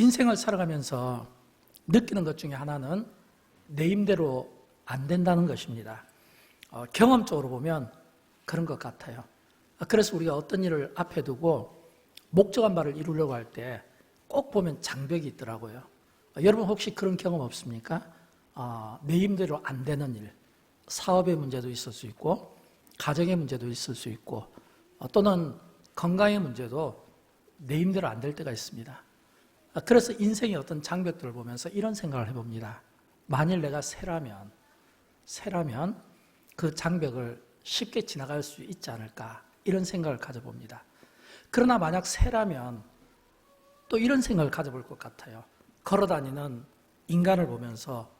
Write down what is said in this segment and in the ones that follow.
인생을 살아가면서 느끼는 것 중에 하나는 내 힘대로 안 된다는 것입니다. 경험적으로 보면 그런 것 같아요. 그래서 우리가 어떤 일을 앞에 두고 목적한 바를 이루려고 할 때 꼭 보면 장벽이 있더라고요. 여러분 혹시 그런 경험 없습니까? 내 힘대로 안 되는 일, 사업의 문제도 있을 수 있고 가정의 문제도 있을 수 있고 또는 건강의 문제도 내 힘대로 안 될 때가 있습니다. 그래서 인생의 어떤 장벽들을 보면서 이런 생각을 해봅니다. 만일 내가 새라면 그 장벽을 쉽게 지나갈 수 있지 않을까 이런 생각을 가져봅니다. 그러나 만약 새라면 또 이런 생각을 가져볼 것 같아요. 걸어다니는 인간을 보면서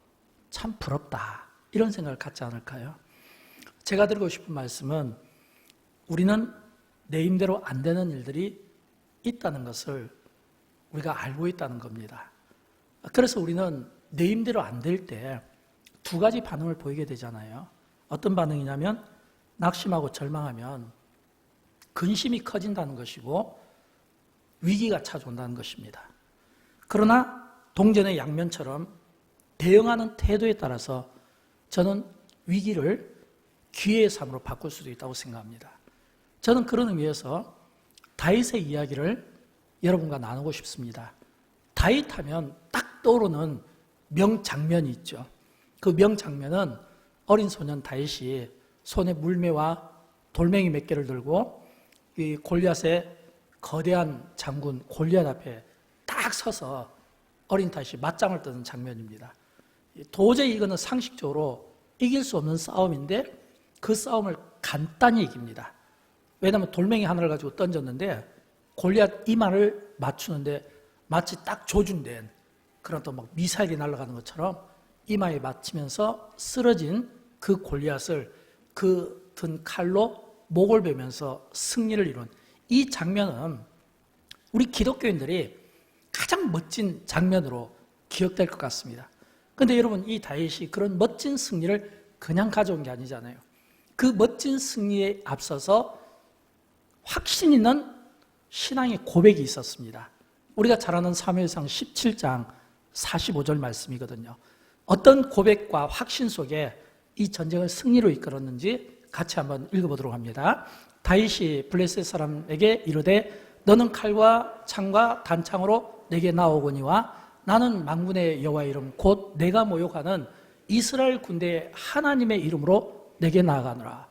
참 부럽다 이런 생각을 갖지 않을까요? 제가 드리고 싶은 말씀은 우리는 내 힘대로 안 되는 일들이 있다는 것을 우리가 알고 있다는 겁니다. 그래서 우리는 내 힘대로 안 될 때 두 가지 반응을 보이게 되잖아요. 어떤 반응이냐면 낙심하고 절망하면 근심이 커진다는 것이고 위기가 찾아온다는 것입니다. 그러나 동전의 양면처럼 대응하는 태도에 따라서 저는 위기를 기회의 삶으로 바꿀 수도 있다고 생각합니다. 저는 그런 의미에서 다윗의 이야기를 여러분과 나누고 싶습니다. 다윗 하면 딱 떠오르는 명장면이 있죠. 그 명장면은 어린 소년 다윗이 손에 물매와 돌멩이 몇 개를 들고 이 골리앗의 거대한 장군 골리앗 앞에 딱 서서 어린 다윗이 맞짱을 뜨는 장면입니다. 도저히 이거는 상식적으로 이길 수 없는 싸움인데 그 싸움을 간단히 이깁니다. 왜냐하면 돌멩이 하나를 가지고 던졌는데 골리앗 이마를 맞추는데 마치 딱 조준된 그런 또 막 미사일이 날아가는 것처럼 이마에 맞추면서 쓰러진 그 골리앗을 그 든 칼로 목을 베면서 승리를 이룬 이 장면은 우리 기독교인들이 가장 멋진 장면으로 기억될 것 같습니다. 그런데 여러분 이 다윗이 그런 멋진 승리를 그냥 가져온 게 아니잖아요. 그 멋진 승리에 앞서서 확신 있는 신앙의 고백이 있었습니다. 우리가 잘 아는 사무엘상 17장 45절 말씀이거든요. 어떤 고백과 확신 속에 이 전쟁을 승리로 이끌었는지 같이 한번 읽어보도록 합니다. 다윗이 블레셋 사람에게 이르되 너는 칼과 창과 단창으로 내게 나오거니와 나는 만군의 여호와의 이름 곧 내가 모욕하는 이스라엘 군대의 하나님의 이름으로 내게 나아가노라.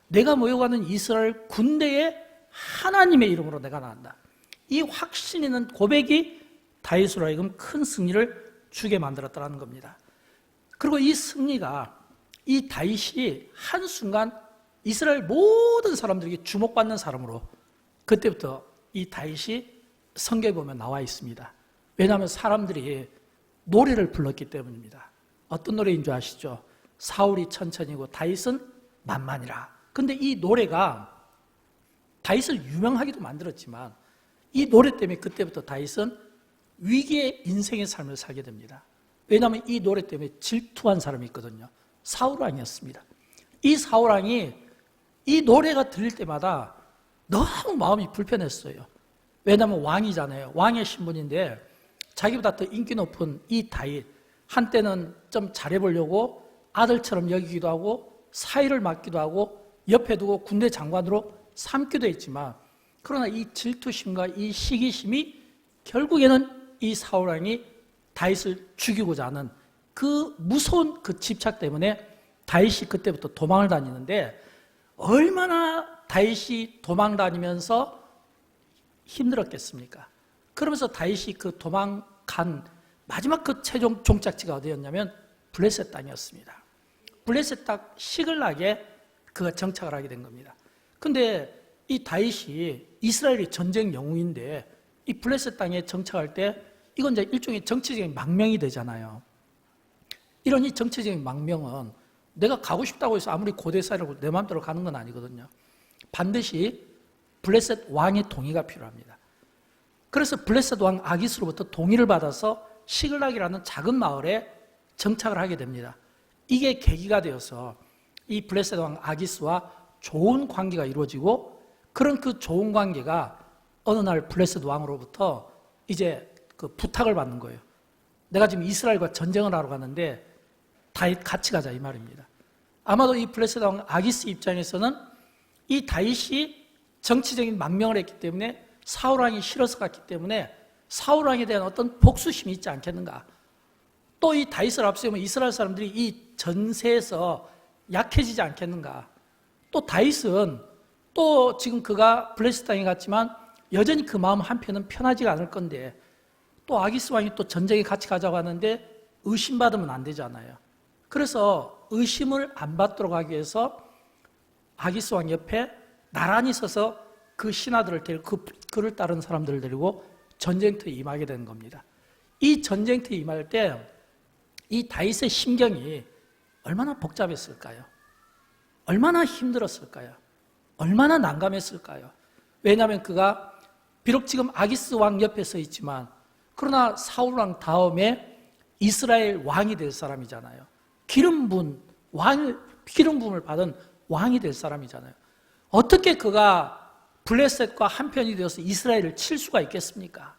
내가 모욕하는 이스라엘 군대의 하나님의 이름으로 내가 나간다. 이 확신 있는 고백이 다윗으로 하여금 큰 승리를 주게 만들었다는 겁니다. 그리고 이 승리가 이 다윗이 한순간 이스라엘 모든 사람들에게 주목받는 사람으로 그때부터 이 다윗이 성경에 보면 나와 있습니다. 왜냐하면 사람들이 노래를 불렀기 때문입니다. 어떤 노래인 줄 아시죠? 사울이 천천히고 다윗은 만만이라. 근데 이 노래가 다윗을 유명하기도 만들었지만 이 노래 때문에 그때부터 다윗은 위기의 인생의 삶을 살게 됩니다. 왜냐하면 이 노래 때문에 질투한 사람이 있거든요. 사울왕이었습니다. 이 사울왕이 이 노래가 들릴 때마다 너무 마음이 불편했어요. 왜냐하면 왕이잖아요. 왕의 신분인데 자기보다 더 인기 높은 이 다윗, 한때는 좀 잘해보려고 아들처럼 여기기도 하고 사위를 맡기도 하고 옆에 두고 군대 장관으로 삼기도 했지만 그러나 이 질투심과 이 시기심이 결국에는 이 사울왕이 다윗을 죽이고자 하는 그 무서운 그 집착 때문에 다윗이 그때부터 도망을 다니는데 얼마나 다윗이 도망 다니면서 힘들었겠습니까? 그러면서 다윗이 그 도망간 마지막 그 최종 종착지가 어디였냐면 블레셋 땅이었습니다. 블레셋 땅 시글락에 그가 정착을 하게 된 겁니다. 근데 이 다윗이 이스라엘의 전쟁 영웅인데 이 블레셋 땅에 정착할 때 이건 이제 일종의 정치적인 망명이 되잖아요. 이런 이 정치적인 망명은 내가 가고 싶다고 해서 아무리 고대 사회라고 내 마음대로 가는 건 아니거든요. 반드시 블레셋 왕의 동의가 필요합니다. 그래서 블레셋 왕 아기스로부터 동의를 받아서 시글락이라는 작은 마을에 정착을 하게 됩니다. 이게 계기가 되어서 이 블레셋 왕 아기스와 좋은 관계가 이루어지고 그런 그 좋은 관계가 어느 날 블레셋 왕으로부터 이제 그 부탁을 받는 거예요. 내가 지금 이스라엘과 전쟁을 하러 가는데 다윗 같이 가자 이 말입니다. 아마도 이 블레셋 왕 아기스 입장에서는 이 다윗이 정치적인 망명을 했기 때문에 사울 왕이 싫어서 갔기 때문에 사울 왕에 대한 어떤 복수심이 있지 않겠는가. 또 이 다윗을 앞세우면 이스라엘 사람들이 이 전세에서 약해지지 않겠는가. 또 다윗은 또 지금 그가 블레셋 땅에 갔지만 여전히 그 마음 한편은 편하지가 않을 건데 또 아기스 왕이 또 전쟁에 같이 가자고 하는데 의심받으면 안 되잖아요. 그래서 의심을 안 받도록 하기 위해서 아기스 왕 옆에 나란히 서서 그 신하들을 데리고 그를 따르는 사람들을 데리고 전쟁터에 임하게 되는 겁니다. 이 전쟁터에 임할 때 이 다윗의 심경이 얼마나 복잡했을까요? 얼마나 힘들었을까요? 얼마나 난감했을까요? 왜냐하면 그가 비록 지금 아기스 왕 옆에 서 있지만 그러나 사울 왕 다음에 이스라엘 왕이 될 사람이잖아요. 기름 부음을 받은 왕이 될 사람이잖아요. 어떻게 그가 블레셋과 한편이 되어서 이스라엘을 칠 수가 있겠습니까?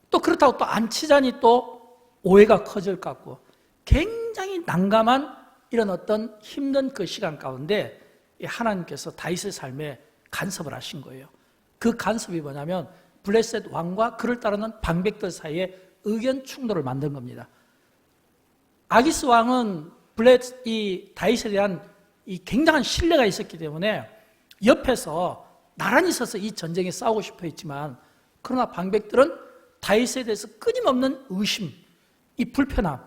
또 그렇다고 또 안 치자니 또 오해가 커질 것 같고 굉장히 난감한 이런 어떤 힘든 그 시간 가운데 하나님께서 다윗의 삶에 간섭을 하신 거예요. 그 간섭이 뭐냐면 블레셋 왕과 그를 따르는 방백들 사이에 의견 충돌을 만든 겁니다. 아기스 왕은 이 다윗에 대한 이 굉장한 신뢰가 있었기 때문에 옆에서 나란히 서서 이 전쟁에 싸우고 싶어 했지만 그러나 방백들은 다윗에 대해서 끊임없는 의심, 이 불편함,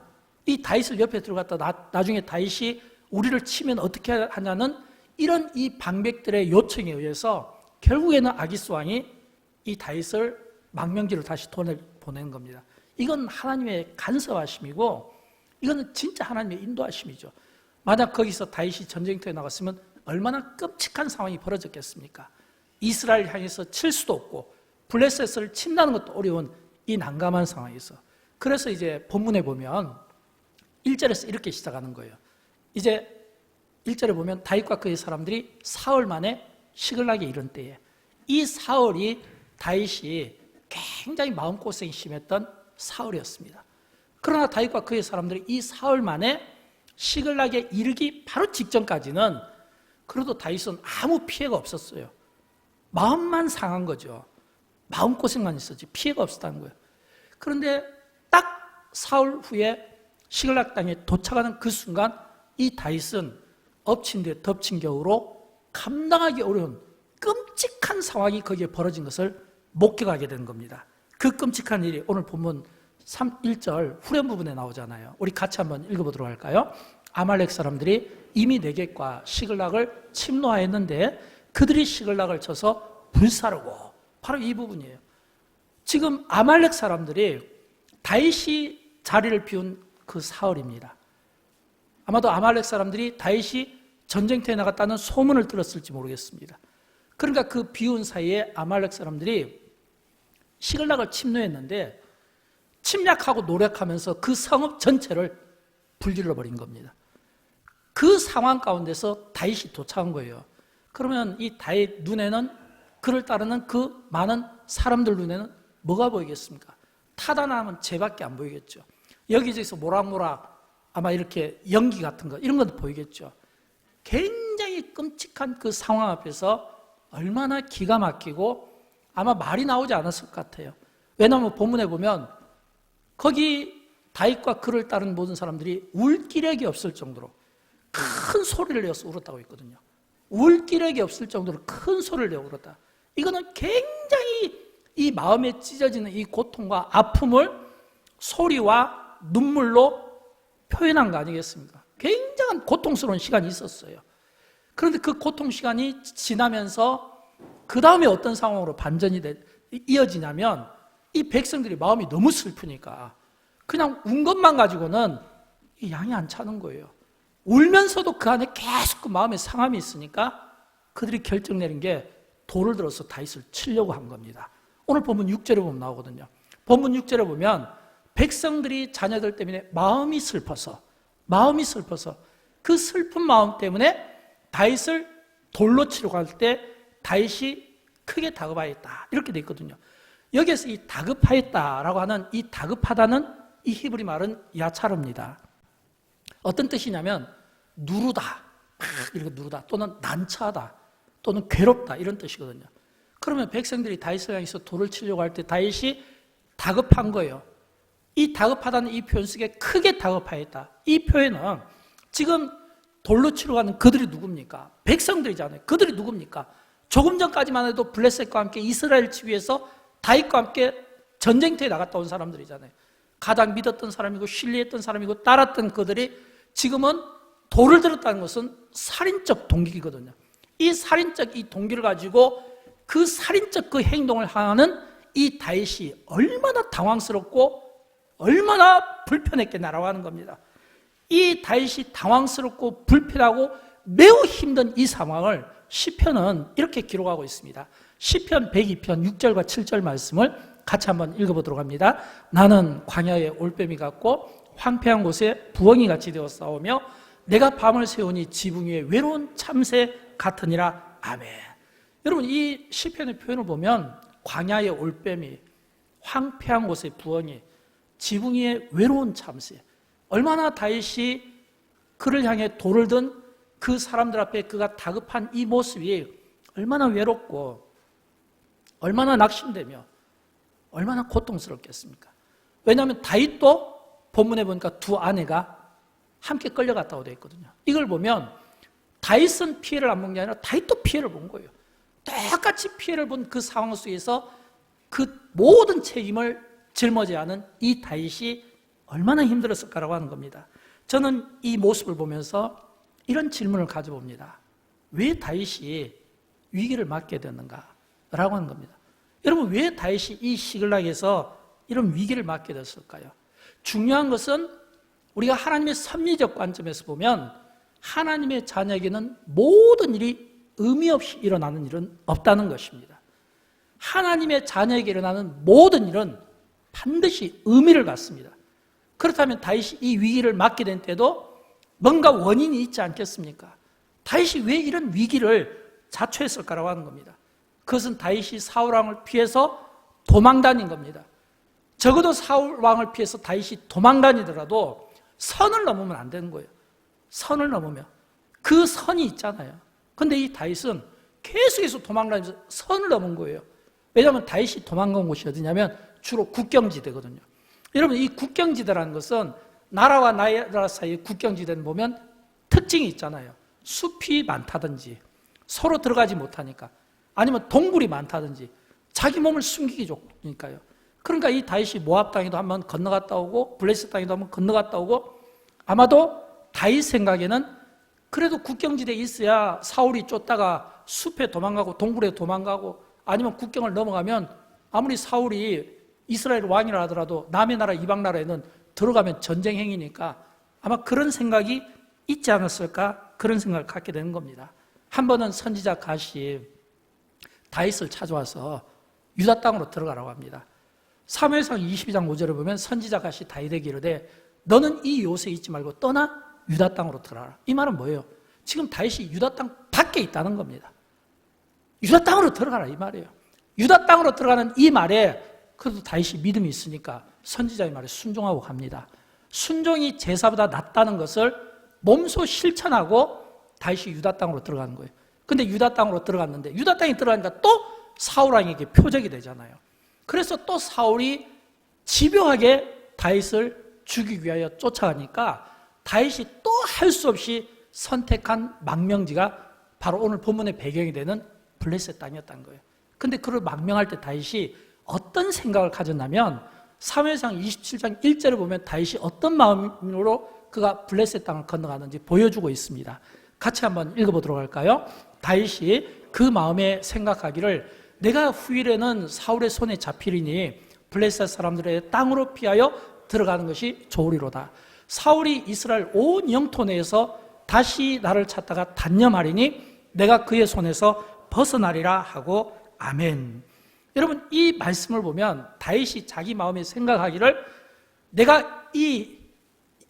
이 다윗을 옆에 들어갔다 나중에 다윗이 우리를 치면 어떻게 하냐는 이런 이 방백들의 요청에 의해서 결국에는 아기스 왕이 이 다윗을 망명지로 다시 보내는 겁니다. 이건 하나님의 간섭하심이고 이거는 진짜 하나님의 인도하심이죠. 만약 거기서 다윗이 전쟁터에 나갔으면 얼마나 끔찍한 상황이 벌어졌겠습니까? 이스라엘 향해서 칠 수도 없고 블레셋을 친다는 것도 어려운 이 난감한 상황에서 그래서 이제 본문에 보면 1절에서 이렇게 시작하는 거예요. 이제 1절에 보면 다윗과 그의 사람들이 사흘 만에 시글락에 이른 때에 이 사흘이 다윗이 굉장히 마음고생이 심했던 사흘이었습니다. 그러나 다윗과 그의 사람들이 이 사흘 만에 시글락에 이르기 바로 직전까지는 그래도 다윗은 아무 피해가 없었어요. 마음만 상한 거죠. 마음고생만 있었지 피해가 없었다는 거예요. 그런데 딱 사흘 후에 시글락 땅에 도착하는 그 순간 이 다윗은 엎친 데 덮친 격으로 감당하기 어려운 끔찍한 상황이 거기에 벌어진 것을 목격하게 된 겁니다. 그 끔찍한 일이 오늘 본문 1절 후렴 부분에 나오잖아요. 우리 같이 한번 읽어보도록 할까요? 아말렉 사람들이 이미 네겝과 시글락을 침노하였는데 그들이 시글락을 쳐서 불사르고 바로 이 부분이에요. 지금 아말렉 사람들이 다윗이 자리를 비운 그 사흘입니다. 아마도 아말렉 사람들이 다윗이 전쟁터에 나갔다는 소문을 들었을지 모르겠습니다. 그러니까 그 비운 사이에 아말렉 사람들이 시글락을 침노했는데 침략하고 노력하면서 그 성읍 전체를 불질러 버린 겁니다. 그 상황 가운데서 다윗이 도착한 거예요. 그러면 이 다윗 눈에는 그를 따르는 그 많은 사람들 눈에는 뭐가 보이겠습니까? 타다나면 죄밖에 안 보이겠죠. 여기저기서 모락모락 아마 이렇게 연기 같은 거 이런 것도 보이겠죠. 굉장히 끔찍한 그 상황 앞에서 얼마나 기가 막히고 아마 말이 나오지 않았을 것 같아요. 왜냐하면 본문에 보면 거기 다윗과 그를 따른 모든 사람들이 울 기력이 없을 정도로 큰 소리를 내어서 울었다고 했거든요. 울 기력이 없을 정도로 큰 소리를 내어 울었다. 이거는 굉장히 이 마음에 찢어지는 이 고통과 아픔을 소리와 눈물로 표현한 거 아니겠습니까? 굉장한 고통스러운 시간이 있었어요. 그런데 그 고통 시간이 지나면서 그 다음에 어떤 상황으로 반전이 이어지냐면 이 백성들이 마음이 너무 슬프니까 그냥 운 것만 가지고는 이 양이 안 차는 거예요. 울면서도 그 안에 계속 그 마음에 상함이 있으니까 그들이 결정 내린 게 돌을 들어서 다윗을 치려고 한 겁니다. 오늘 본문 6절에 보면 나오거든요. 본문 6절에 보면 백성들이 자녀들 때문에 마음이 슬퍼서 그 슬픈 마음 때문에 다윗을 돌로 치려고 할 때 다윗이 크게 다급하였다. 이렇게 돼 있거든요. 여기에서 이 다급하였다라고 하는 이 다급하다는 이 히브리 말은 야차르입니다. 어떤 뜻이냐면 누르다, 이렇게 누르다, 또는 난처하다, 또는 괴롭다 이런 뜻이거든요. 그러면 백성들이 다윗을 향해서 돌을 치려고 할 때 다윗이 다급한 거예요. 이 다급하다는 이 표현 속에 크게 다급하였다. 이 표현은 지금 돌로 치러 가는 그들이 누굽니까? 백성들이잖아요. 그들이 누굽니까? 조금 전까지만 해도 블레셋과 함께 이스라엘 지위에서 다윗과 함께 전쟁터에 나갔다 온 사람들이잖아요. 가장 믿었던 사람이고 신뢰했던 사람이고 따랐던 그들이 지금은 돌을 들었다는 것은 살인적 동기거든요. 이 살인적 이 동기를 가지고 그 살인적 그 행동을 하는 이 다윗이 얼마나 당황스럽고 얼마나 불편했게 날아가는 겁니다. 이 다윗이 당황스럽고 불편하고 매우 힘든 이 상황을 시편은 이렇게 기록하고 있습니다. 시편 102편 6절과 7절 말씀을 같이 한번 읽어보도록 합니다. 나는 광야의 올빼미 같고 황폐한 곳에 부엉이 같이 되어 싸우며 내가 밤을 새우니 지붕 위에 외로운 참새 같으니라. 아멘. 여러분 이 시편의 표현을 보면 광야의 올빼미, 황폐한 곳의 부엉이, 지붕 위에 외로운 참새, 얼마나 다윗이 그를 향해 돌을 든 그 사람들 앞에 그가 다급한 이 모습이 얼마나 외롭고 얼마나 낙심되며 얼마나 고통스럽겠습니까? 왜냐하면 다윗도 본문에 보니까 두 아내가 함께 끌려갔다고 되어 있거든요. 이걸 보면 다윗은 피해를 안 본 게 아니라 다윗도 피해를 본 거예요. 똑같이 피해를 본 그 상황 속에서 그 모든 책임을 짊어져야 하는 이 다윗이 얼마나 힘들었을까라고 하는 겁니다. 저는 이 모습을 보면서 이런 질문을 가져봅니다. 왜 다윗이 위기를 맞게 됐는가라고 하는 겁니다. 여러분 왜 다윗이 이 시글락에서 이런 위기를 맞게 됐을까요? 중요한 것은 우리가 하나님의 섭리적 관점에서 보면 하나님의 자녀에게는 모든 일이 의미 없이 일어나는 일은 없다는 것입니다. 하나님의 자녀에게 일어나는 모든 일은 반드시 의미를 갖습니다. 그렇다면 다윗이 이 위기를 맞게 된 때도 뭔가 원인이 있지 않겠습니까? 다윗이 왜 이런 위기를 자초했을까라고 하는 겁니다. 그것은 다윗이 사울왕을 피해서 도망다닌 겁니다. 적어도 사울왕을 피해서 다윗이 도망다니더라도 선을 넘으면 안 되는 거예요. 선을 넘으면 그 선이 있잖아요. 근데 이 다윗은 계속해서 도망다니면서 선을 넘은 거예요. 왜냐하면 다윗이 도망간 곳이 어디냐면 주로 국경지대거든요. 여러분 이 국경지대라는 것은 나라와 나라 사이의 국경지대는 보면 특징이 있잖아요. 숲이 많다든지 서로 들어가지 못하니까, 아니면 동굴이 많다든지 자기 몸을 숨기기 좋으니까요. 그러니까 이 다윗이 모압 땅에도 한번 건너갔다 오고 블레셋 땅에도 한번 건너갔다 오고, 아마도 다윗 생각에는 그래도 국경지대에 있어야 사울이 쫓다가 숲에 도망가고 동굴에 도망가고 아니면 국경을 넘어가면 아무리 사울이 이스라엘 왕이라 하더라도 남의 나라 이방 나라에는 들어가면 전쟁 행위니까 아마 그런 생각이 있지 않았을까, 그런 생각을 갖게 되는 겁니다. 한 번은 선지자 갓이 다윗을 찾아와서 유다 땅으로 들어가라고 합니다. 사무엘상 22장 5절에 보면 선지자 갓이 다윗에게 이르되 너는 이 요새에 있지 말고 떠나 유다 땅으로 들어가라. 이 말은 뭐예요? 지금 다윗이 유다 땅 밖에 있다는 겁니다. 유다 땅으로 들어가라 이 말이에요. 유다 땅으로 들어가는 이 말에 그래도 다윗이 믿음이 있으니까 선지자의 말에 순종하고 갑니다. 순종이 제사보다 낫다는 것을 몸소 실천하고 다윗이 유다 땅으로 들어가는 거예요. 근데 유다 땅으로 들어갔는데 유다 땅에 들어가니까 또 사울왕에게 표적이 되잖아요. 그래서 또 사울이 집요하게 다윗을 죽이기 위하여 쫓아가니까 다윗이 또 할 수 없이 선택한 망명지가 바로 오늘 본문의 배경이 되는 블레셋 땅이었다는 거예요. 근데 그를 망명할 때 다윗이 어떤 생각을 가졌냐면 사무엘상 27장 1절을 보면 다윗이 어떤 마음으로 그가 블레셋 땅을 건너가는지 보여주고 있습니다. 같이 한번 읽어보도록 할까요? 다윗이 그 마음에 생각하기를 내가 후일에는 사울의 손에 잡히리니 블레셋 사람들의 땅으로 피하여 들어가는 것이 좋으리로다. 사울이 이스라엘 온 영토 내에서 다시 나를 찾다가 단념하리니 내가 그의 손에서 벗어나리라 하고 아멘. 여러분 이 말씀을 보면 다윗이 자기 마음에 생각하기를 내가 이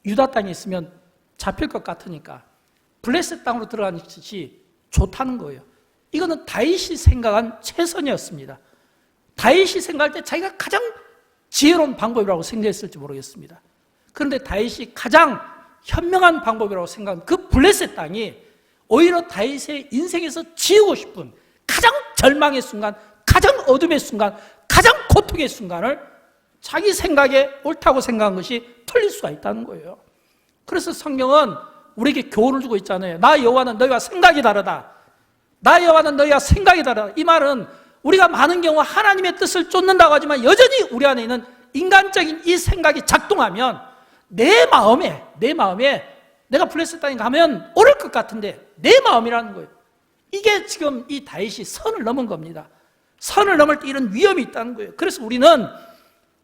유다 땅에 있으면 잡힐 것 같으니까 블레셋 땅으로 들어가는 것이 좋다는 거예요. 이거는 다윗이 생각한 최선이었습니다. 다윗이 생각할 때 자기가 가장 지혜로운 방법이라고 생각했을지 모르겠습니다. 그런데 다윗이 가장 현명한 방법이라고 생각한 그 블레셋 땅이 오히려 다윗의 인생에서 지우고 싶은 가장 절망의 순간, 가장 어둠의 순간, 가장 고통의 순간을 자기 생각에 옳다고 생각한 것이 틀릴 수가 있다는 거예요. 그래서 성경은 우리에게 교훈을 주고 있잖아요. 나 여호와는 너희와 생각이 다르다. 나 여호와는 너희와 생각이 다르다. 이 말은 우리가 많은 경우 하나님의 뜻을 쫓는다고 하지만 여전히 우리 안에 있는 인간적인 이 생각이 작동하면 내 마음에 내가 블레셋 땅에 가면 옳을 것 같은데 내 마음이라는 거예요. 이게 지금 이 다윗이 선을 넘은 겁니다. 선을 넘을 때 이런 위험이 있다는 거예요. 그래서 우리는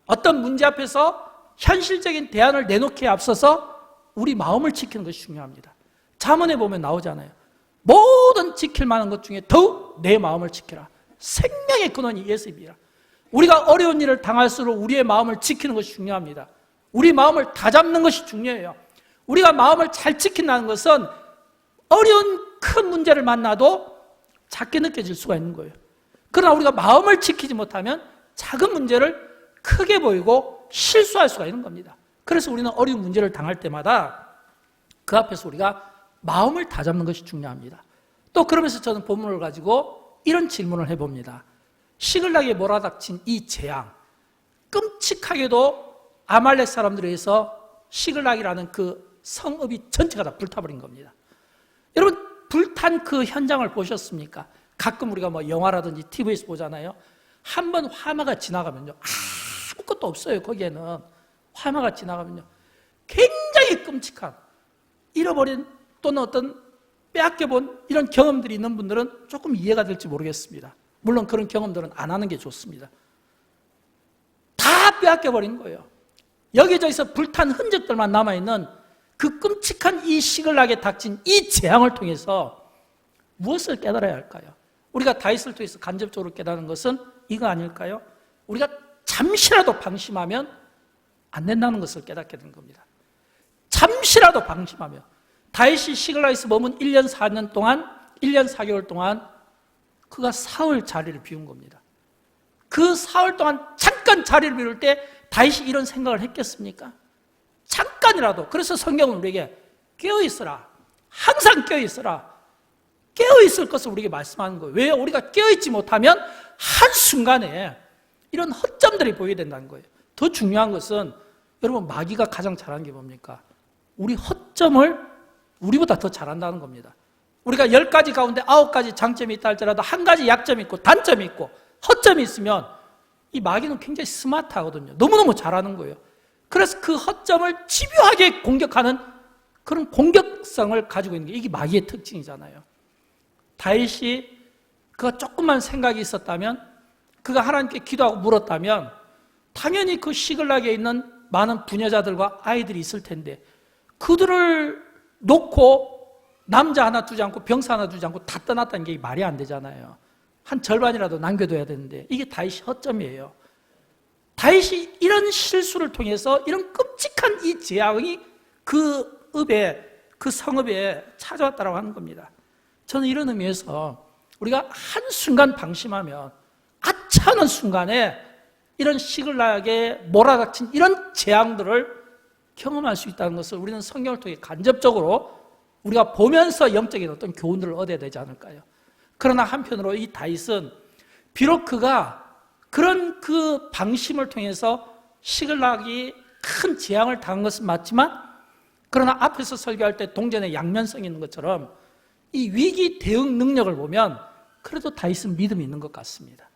어떤 문제 앞에서 현실적인 대안을 내놓기에 앞서서 우리 마음을 지키는 것이 중요합니다. 잠언에 보면 나오잖아요. 모든 지킬 만한 것 중에 더욱 내 마음을 지켜라. 생명의 근원이 예수입니다. 우리가 어려운 일을 당할수록 우리의 마음을 지키는 것이 중요합니다. 우리 마음을 다잡는 것이 중요해요. 우리가 마음을 잘 지킨다는 것은 어려운 큰 문제를 만나도 작게 느껴질 수가 있는 거예요. 그러나 우리가 마음을 지키지 못하면 작은 문제를 크게 보이고 실수할 수가 있는 겁니다. 그래서 우리는 어려운 문제를 당할 때마다 그 앞에서 우리가 마음을 다잡는 것이 중요합니다. 또 그러면서 저는 본문을 가지고 이런 질문을 해봅니다. 시글락에 몰아닥친 이 재앙, 끔찍하게도 아말렉 사람들에 의해서 시글락이라는 그 성읍이 전체가 다 불타버린 겁니다. 여러분, 불탄 그 현장을 보셨습니까? 가끔 우리가 뭐 영화라든지 TV에서 보잖아요. 한 번 화마가 지나가면요, 아무것도 없어요. 거기에는 화마가 지나가면요, 굉장히 끔찍한, 잃어버린 또는 어떤 빼앗겨본 이런 경험들이 있는 분들은 조금 이해가 될지 모르겠습니다. 물론 그런 경험들은 안 하는 게 좋습니다. 다 빼앗겨버린 거예요. 여기저기서 불탄 흔적들만 남아있는 그 끔찍한 이 시글락에 닥친 이 재앙을 통해서 무엇을 깨달아야 할까요? 우리가 다윗을 통해서 간접적으로 깨닫는 것은 이거 아닐까요? 우리가 잠시라도 방심하면 안 된다는 것을 깨닫게 된 겁니다. 잠시라도 방심하면. 다윗이 시글락에서 머문 1년 4년 동안, 1년 4개월 동안 그가 사흘 자리를 비운 겁니다. 그 사흘 동안 잠깐 자리를 비울 때 다윗이 이런 생각을 했겠습니까? 잠깐이라도. 그래서 성경은 우리에게 깨어있어라. 항상 깨어있어라. 깨어있을 것을 우리에게 말씀하는 거예요. 왜요? 우리가 깨어있지 못하면 한순간에 이런 허점들이 보이게 된다는 거예요. 더 중요한 것은 여러분, 마귀가 가장 잘하는 게 뭡니까? 우리 허점을 우리보다 더 잘한다는 겁니다. 우리가 10가지 가운데 9가지 장점이 있다 할지라도 한 가지 약점이 있고 단점이 있고 허점이 있으면 이 마귀는 굉장히 스마트하거든요. 너무너무 잘하는 거예요. 그래서 그 허점을 집요하게 공격하는 그런 공격성을 가지고 있는 게 이게 마귀의 특징이잖아요. 다윗이 그가 조금만 생각이 있었다면, 그가 하나님께 기도하고 물었다면 당연히 그 시글락에 있는 많은 부녀자들과 아이들이 있을 텐데 그들을 놓고 남자 하나 두지 않고 병사 하나 두지 않고 다 떠났다는 게 말이 안 되잖아요. 한 절반이라도 남겨둬야 되는데 이게 다윗의 허점이에요. 다윗이 이런 실수를 통해서 이런 끔찍한 이 재앙이 그 성읍에 찾아왔다고 하는 겁니다. 저는 이런 의미에서 우리가 한순간 방심하면 아차하는 순간에 이런 시글락에 몰아닥친 이런 재앙들을 경험할 수 있다는 것을 우리는 성경을 통해 간접적으로 우리가 보면서 영적인 어떤 교훈들을 얻어야 되지 않을까요? 그러나 한편으로 이 다윗은 비록 그가 그런 그 방심을 통해서 시글락이 큰 재앙을 당한 것은 맞지만, 그러나 앞에서 설교할 때 동전의 양면성이 있는 것처럼 이 위기 대응 능력을 보면 그래도 다윗은 믿음이 있는 것 같습니다.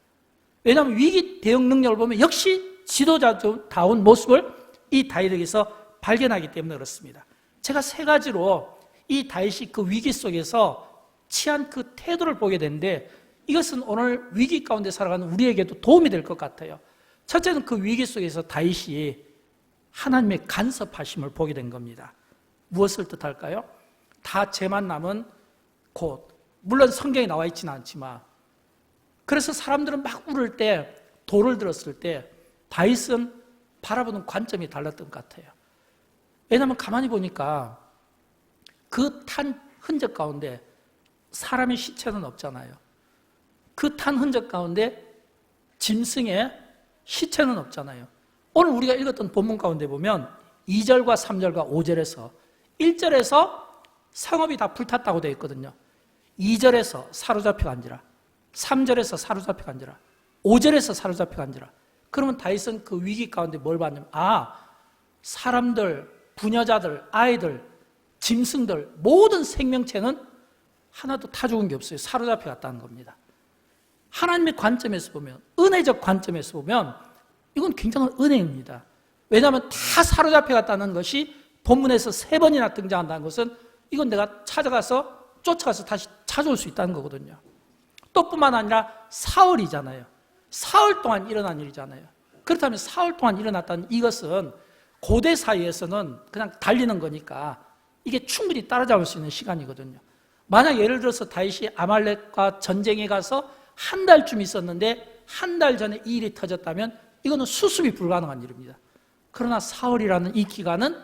왜냐하면 위기 대응 능력을 보면 역시 지도자다운 모습을 이 다윗에게서 발견하기 때문에 그렇습니다. 제가 3가지로 이 다윗이 그 위기 속에서 취한 그 태도를 보게 되는데 이것은 오늘 위기 가운데 살아가는 우리에게도 도움이 될 것 같아요. 첫째는 그 위기 속에서 다윗이 하나님의 간섭하심을 보게 된 겁니다. 무엇을 뜻할까요? 다 죄만 남은 곧, 물론 성경에 나와 있지는 않지만, 그래서 사람들은 막 울을 때, 돌을 들었을 때 다윗은 바라보는 관점이 달랐던 것 같아요. 왜냐하면 가만히 보니까 그 탄 흔적 가운데 사람의 시체는 없잖아요. 그 탄 흔적 가운데 짐승의 시체는 없잖아요. 오늘 우리가 읽었던 본문 가운데 보면 2절과 3절과 5절에서 1절에서 성읍이 다 불탔다고 되어 있거든요. 2절에서 사로잡혀 간지라, 3절에서 사로잡혀 간지라, 5절에서 사로잡혀 간지라. 그러면 다윗은 그 위기 가운데 뭘 봤냐면, 사람들, 부녀자들, 아이들, 짐승들, 모든 생명체는 하나도 타 죽은 게 없어요. 사로잡혀 갔다는 겁니다. 하나님의 관점에서 보면, 은혜적 관점에서 보면 이건 굉장한 은혜입니다. 왜냐하면 다 사로잡혀 갔다는 것이 본문에서 3번이나 등장한다는 것은 이건 내가 쫓아가서 다시 찾아올 수 있다는 거거든요. 또 뿐만 아니라 사흘이잖아요. 사흘 동안 일어난 일이잖아요. 그렇다면 사흘 동안 일어났다는 이것은 고대 사이에서는 그냥 달리는 거니까 이게 충분히 따라잡을 수 있는 시간이거든요. 만약 예를 들어서 다윗이 아말렉과 전쟁에 가서 한 달쯤 있었는데 한 달 전에 이 일이 터졌다면 이거는 수습이 불가능한 일입니다. 그러나 사흘이라는 이 기간은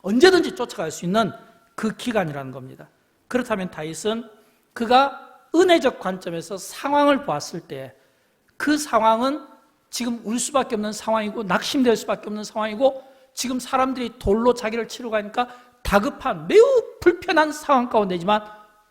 언제든지 쫓아갈 수 있는 그 기간이라는 겁니다. 그렇다면 다윗은 그가 은혜적 관점에서 상황을 보았을 때 그 상황은 지금 울 수밖에 없는 상황이고 낙심될 수밖에 없는 상황이고 지금 사람들이 돌로 자기를 치러 가니까 다급한 매우 불편한 상황 가운데지만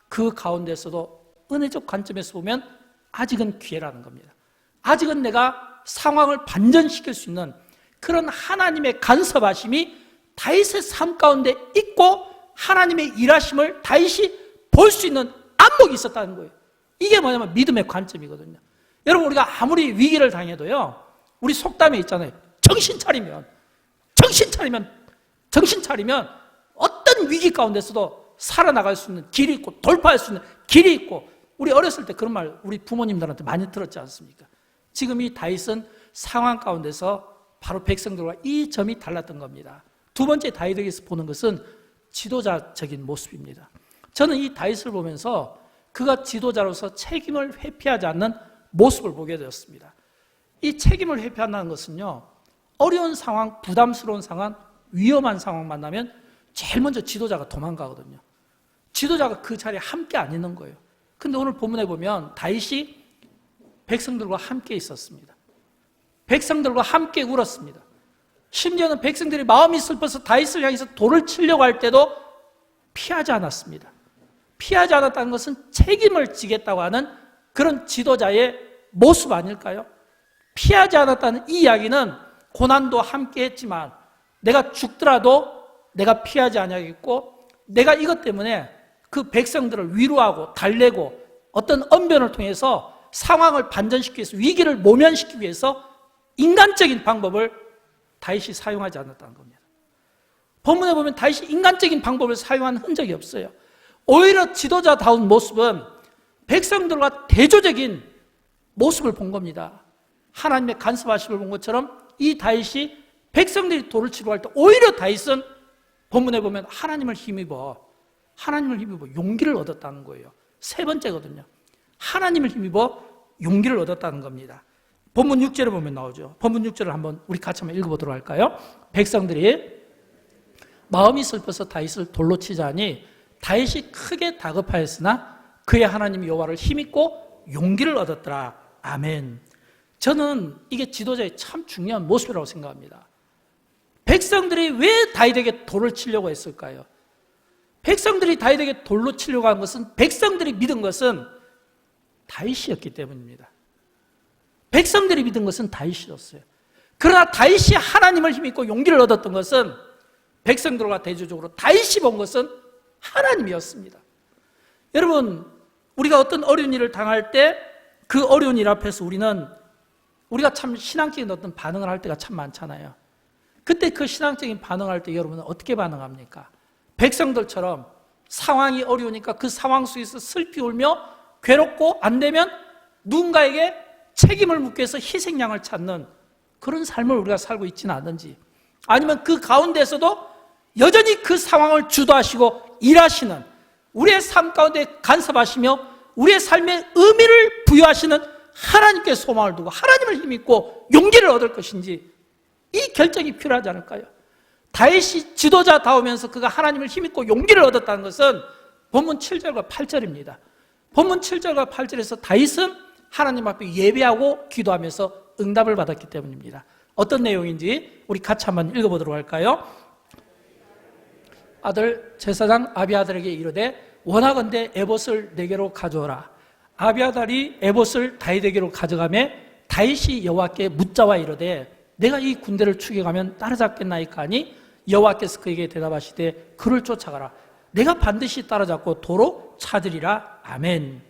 그 가운데서도 은혜적 관점에서 보면 아직은 기회라는 겁니다. 아직은 내가 상황을 반전시킬 수 있는 그런 하나님의 간섭하심이 다윗의 삶 가운데 있고 하나님의 일하심을 다윗이 볼 수 있는 안목이 있었다는 거예요. 이게 뭐냐면 믿음의 관점이거든요. 여러분, 우리가 아무리 위기를 당해도요, 우리 속담에 있잖아요. 정신 차리면 어떤 위기 가운데서도 살아나갈 수 있는 길이 있고 돌파할 수 있는 길이 있고, 우리 어렸을 때 그런 말 우리 부모님들한테 많이 들었지 않습니까? 지금 이 다윗은 상황 가운데서 바로 백성들과 이 점이 달랐던 겁니다. 두 번째 다윗에게서 보는 것은 지도자적인 모습입니다. 저는 이 다윗을 보면서 그가 지도자로서 책임을 회피하지 않는 모습을 보게 되었습니다. 이 책임을 회피한다는 것은요, 어려운 상황, 부담스러운 상황, 위험한 상황 만나면 제일 먼저 지도자가 도망가거든요. 지도자가 그 자리에 함께 안 있는 거예요. 근데 오늘 본문에 보면 다윗이 백성들과 함께 있었습니다. 백성들과 함께 울었습니다. 심지어는 백성들이 마음이 슬퍼서 다윗을 향해서 돌을 치려고 할 때도 피하지 않았습니다. 피하지 않았다는 것은 책임을 지겠다고 하는 그런 지도자의 모습 아닐까요? 피하지 않았다는 이 이야기는 고난도 함께 했지만 내가 죽더라도 내가 피하지 아니하겠고, 내가 이것 때문에 그 백성들을 위로하고 달래고 어떤 언변을 통해서 상황을 반전시키기 위해서, 위기를 모면시키기 위해서 인간적인 방법을 다윗이 사용하지 않았다는 겁니다. 본문에 보면 다윗이 인간적인 방법을 사용한 흔적이 없어요. 오히려 지도자다운 모습은 백성들과 대조적인 모습을 본 겁니다. 하나님의 간섭하심을 본 것처럼 이 다윗이 백성들이 돌을 치러 갈 때 오히려 다윗은 본문에 보면 하나님을 힘입어 용기를 얻었다는 거예요. 세 번째거든요. 하나님을 힘입어 용기를 얻었다는 겁니다. 본문 6절에 보면 나오죠. 본문 6절을 한번 우리 같이 한번 읽어보도록 할까요? 백성들이 마음이 슬퍼서 다윗을 돌로 치자니 다윗이 크게 다급하였으나 그의 하나님 여호와를 힘입고 용기를 얻었더라. 아멘. 저는 이게 지도자의 참 중요한 모습이라고 생각합니다. 백성들이 왜 다윗에게 돌을 치려고 했을까요? 백성들이 다윗에게 돌로 치려고 한 것은, 백성들이 믿은 것은 다윗이었기 때문입니다. 백성들이 믿은 것은 다윗이었어요. 그러나 다윗이 하나님을 힘입고 용기를 얻었던 것은 백성들과 대조적으로 다윗이 본 것은 하나님이었습니다. 여러분, 우리가 어떤 어려운 일을 당할 때 그 어려운 일 앞에서 우리가 참 신앙적인 어떤 반응을 할 때가 참 많잖아요. 그때 그 신앙적인 반응을 할 때 여러분은 어떻게 반응합니까? 백성들처럼 상황이 어려우니까 그 상황 속에서 슬피 울며 괴롭고 안 되면 누군가에게 책임을 묻기 위해서 희생양을 찾는 그런 삶을 우리가 살고 있지는 않은지, 아니면 그 가운데서도 여전히 그 상황을 주도하시고 일하시는, 우리의 삶 가운데 간섭하시며 우리의 삶에 의미를 부여하시는 하나님께 소망을 두고 하나님을 힘입고 용기를 얻을 것인지, 이 결정이 필요하지 않을까요? 다윗이 지도자다우면서 그가 하나님을 힘입고 용기를 얻었다는 것은 본문 7절과 8절입니다. 본문 7절과 8절에서 다윗은 하나님 앞에 예배하고 기도하면서 응답을 받았기 때문입니다. 어떤 내용인지 우리 같이 한번 읽어보도록 할까요? 아들 제사장 아비아달에게 이르되 원하건대 에봇을 내게로 가져오라. 아비아달이 에봇을 다윗에게로 가져가매 다윗이 여호와께 묻자와 이르되 내가 이 군대를 추격하면 따라잡겠나이까 하니 여호와께서 그에게 대답하시되 그를 쫓아가라. 내가 반드시 따라잡고 도로 찾으리라. 아멘.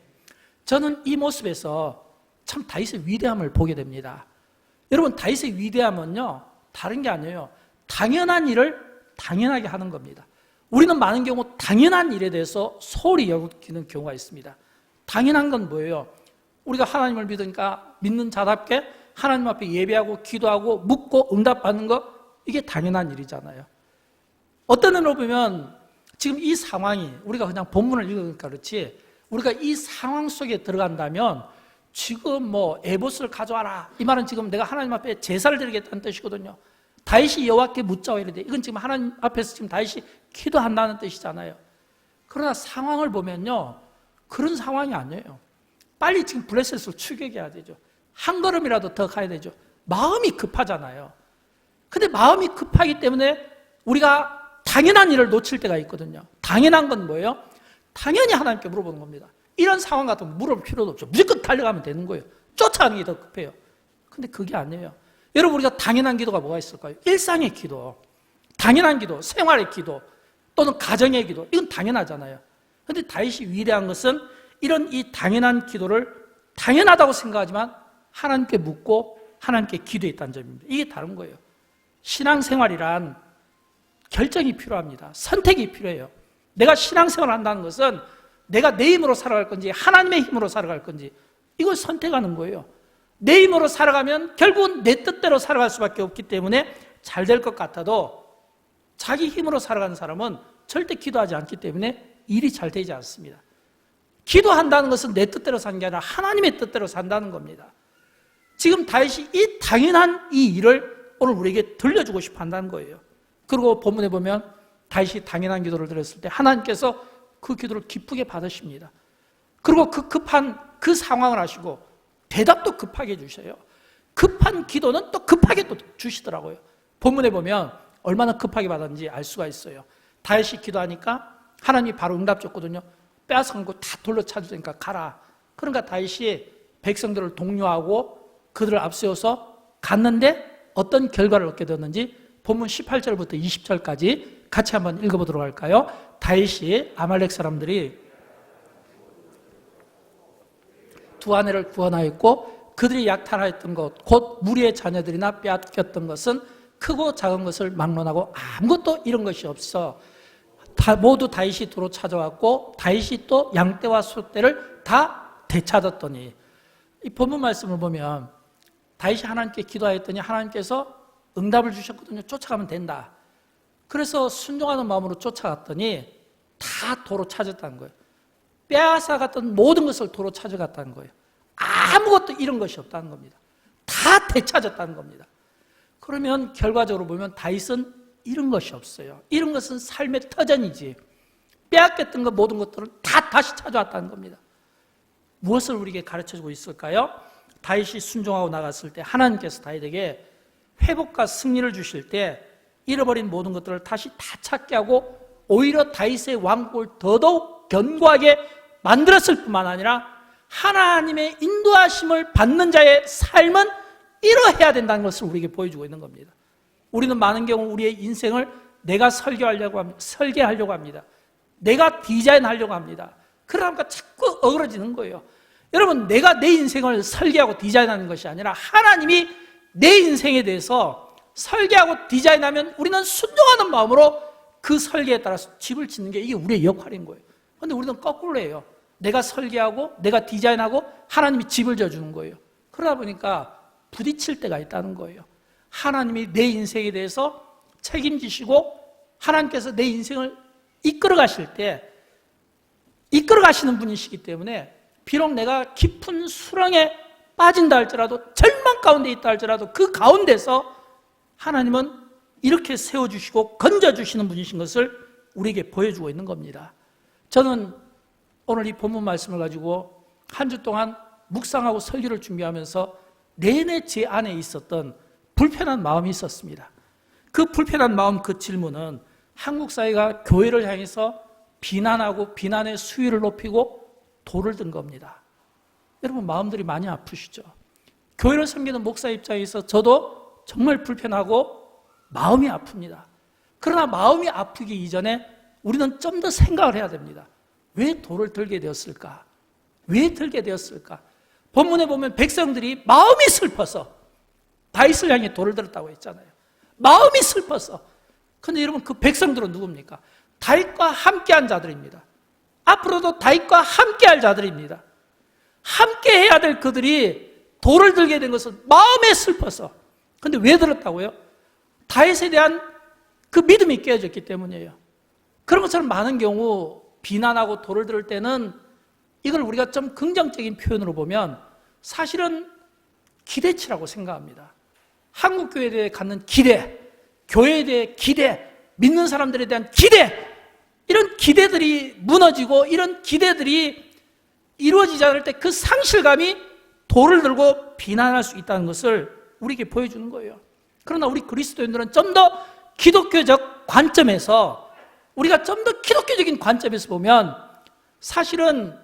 저는 이 모습에서 참 다윗의 위대함을 보게 됩니다. 여러분, 다윗의 위대함은요, 다른 게 아니에요. 당연한 일을 당연하게 하는 겁니다. 우리는 많은 경우 당연한 일에 대해서 소홀히 여기는 경우가 있습니다. 당연한 건 뭐예요? 우리가 하나님을 믿으니까 믿는 자답게 하나님 앞에 예배하고 기도하고 묻고 응답받는 거, 이게 당연한 일이잖아요. 어떤 의미로 보면 지금 이 상황이, 우리가 그냥 본문을 읽으니까 그렇지, 우리가 이 상황 속에 들어간다면 지금 뭐 에봇을 가져와라, 이 말은 지금 내가 하나님 앞에 제사를 드리겠다는 뜻이거든요. 다윗이 여호와께 묻자고 이러는데 이건 지금 하나님 앞에서 지금 다윗이 기도한다는 뜻이잖아요. 그러나 상황을 보면요, 그런 상황이 아니에요. 빨리 지금 블레셋을 추격해야 되죠. 한 걸음이라도 더 가야 되죠. 마음이 급하잖아요. 근데 마음이 급하기 때문에 우리가 당연한 일을 놓칠 때가 있거든요. 당연한 건 뭐예요? 당연히 하나님께 물어보는 겁니다. 이런 상황 같으면 물어볼 필요도 없죠. 무조건 달려가면 되는 거예요. 쫓아가는 게 더 급해요. 근데 그게 아니에요. 여러분, 우리가 당연한 기도가 뭐가 있을까요? 일상의 기도, 당연한 기도, 생활의 기도, 또는 가정의 기도, 이건 당연하잖아요. 근데 다윗이 위대한 것은 이런 이 당연한 기도를 당연하다고 생각하지만 하나님께 묻고 하나님께 기도했다는 점입니다. 이게 다른 거예요. 신앙생활이란 결정이 필요합니다. 선택이 필요해요. 내가 신앙생활을 한다는 것은 내가 내 힘으로 살아갈 건지 하나님의 힘으로 살아갈 건지 이걸 선택하는 거예요. 내 힘으로 살아가면 결국은 내 뜻대로 살아갈 수밖에 없기 때문에 잘 될 것 같아도 자기 힘으로 살아가는 사람은 절대 기도하지 않기 때문에 일이 잘 되지 않습니다. 기도한다는 것은 내 뜻대로 사는 게 아니라 하나님의 뜻대로 산다는 겁니다. 지금 다윗이 이 당연한 이 일을 오늘 우리에게 들려주고 싶어 한다는 거예요. 그리고 본문에 보면 다윗이 당연한 기도를 드렸을 때 하나님께서 그 기도를 기쁘게 받으십니다. 그리고 그 급한 그 상황을 아시고 대답도 급하게 해주셔요. 급한 기도는 또 급하게 또 주시더라고요. 본문에 보면 얼마나 급하게 받았는지 알 수가 있어요. 다윗이 기도하니까 하나님이 바로 응답 줬거든요. 빼앗은 거 다 돌려 찾으니까 가라. 그러니까 다윗이 백성들을 독려하고 그들을 앞세워서 갔는데 어떤 결과를 얻게 되었는지 본문 18절부터 20절까지 같이 한번 읽어보도록 할까요? 다윗이 아말렉 사람들이 두 아내를 구원하였고 그들이 약탈하였던 것, 곧 무리의 자녀들이나 빼앗겼던 것은 크고 작은 것을 막론하고 아무것도 잃은 것이 없어. 모두 다윗이 도로 찾아왔고 다윗이 또 양떼와 소떼를 다 되찾았더니, 이 본문 말씀을 보면 다윗이 하나님께 기도하였더니 하나님께서 응답을 주셨거든요. 쫓아가면 된다. 그래서 순종하는 마음으로 쫓아갔더니 다 도로 찾았다는 거예요. 빼앗아갔던 모든 것을 도로 찾아갔다는 거예요. 아무것도 잃은 것이 없다는 겁니다. 다 되찾았다는 겁니다. 그러면 결과적으로 보면 다윗은 잃은 것이 없어요. 잃은 것은 삶의 터전이지. 빼앗겼던 것 모든 것들을 다 다시 찾아왔다는 겁니다. 무엇을 우리에게 가르쳐주고 있을까요? 다윗이 순종하고 나갔을 때 하나님께서 다윗에게 회복과 승리를 주실 때 잃어버린 모든 것들을 다시 다 찾게 하고 오히려 다윗의 왕국을 더더욱 견고하게 만들었을 뿐만 아니라 하나님의 인도하심을 받는 자의 삶은 이러해야 된다는 것을 우리에게 보여주고 있는 겁니다. 우리는 많은 경우 우리의 인생을 내가 설계하려고 합니다. 내가 디자인하려고 합니다. 그러니까 자꾸 어그러지는 거예요. 여러분, 내가 내 인생을 설계하고 디자인하는 것이 아니라 하나님이 내 인생에 대해서 설계하고 디자인하면 우리는 순종하는 마음으로 그 설계에 따라서 집을 짓는 게 이게 우리의 역할인 거예요. 그런데 우리는 거꾸로 해요. 내가 설계하고 내가 디자인하고 하나님이 집을 져주는 거예요. 그러다 보니까 부딪힐 때가 있다는 거예요. 하나님이 내 인생에 대해서 책임지시고 하나님께서 내 인생을 이끌어 가실 때 이끌어 가시는 분이시기 때문에 비록 내가 깊은 수렁에 빠진다 할지라도 절망 가운데 있다 할지라도 그 가운데서 하나님은 이렇게 세워주시고 건져주시는 분이신 것을 우리에게 보여주고 있는 겁니다. 저는 오늘 이 본문 말씀을 가지고 한 주 동안 묵상하고 설교를 준비하면서 내내 제 안에 있었던 불편한 마음이 있었습니다. 그 불편한 마음, 그 질문은 한국 사회가 교회를 향해서 비난하고 비난의 수위를 높이고 돌을 든 겁니다. 여러분 마음들이 많이 아프시죠? 교회를 섬기는 목사 입장에서 저도 정말 불편하고 마음이 아픕니다. 그러나 마음이 아프기 이전에 우리는 좀 더 생각을 해야 됩니다. 왜 돌을 들게 되었을까? 왜 들게 되었을까? 본문에 보면 백성들이 마음이 슬퍼서 다윗을 향해 돌을 들었다고 했잖아요. 마음이 슬퍼서. 그런데 여러분 그 백성들은 누굽니까? 다윗과 함께한 자들입니다. 앞으로도 다윗과 함께할 자들입니다. 함께해야 될 그들이 돌을 들게 된 것은 마음에 슬퍼서. 그런데 왜 들었다고요? 다윗에 대한 그 믿음이 깨어졌기 때문이에요. 그런 것처럼 많은 경우 비난하고 돌을 들을 때는 이걸 우리가 좀 긍정적인 표현으로 보면 사실은 기대치라고 생각합니다. 한국 교회에 대해 갖는 기대, 교회에 대해 기대, 믿는 사람들에 대한 기대, 이런 기대들이 무너지고 이런 기대들이 이루어지지 않을 때 그 상실감이 돌을 들고 비난할 수 있다는 것을 우리에게 보여주는 거예요. 그러나 우리 그리스도인들은 좀 더 기독교적 관점에서, 우리가 좀 더 기독교적인 관점에서 보면 사실은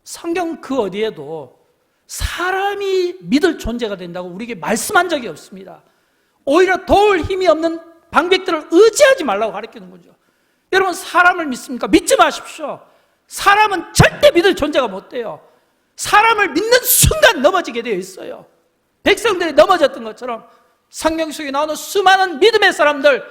성경 그 어디에도 사람이 믿을 존재가 된다고 우리에게 말씀한 적이 없습니다. 오히려 도울 힘이 없는 방백들을 의지하지 말라고 가르치는 거죠. 여러분 사람을 믿습니까? 믿지 마십시오. 사람은 절대 믿을 존재가 못 돼요. 사람을 믿는 순간 넘어지게 되어 있어요. 백성들이 넘어졌던 것처럼 성경 속에 나오는 수많은 믿음의 사람들,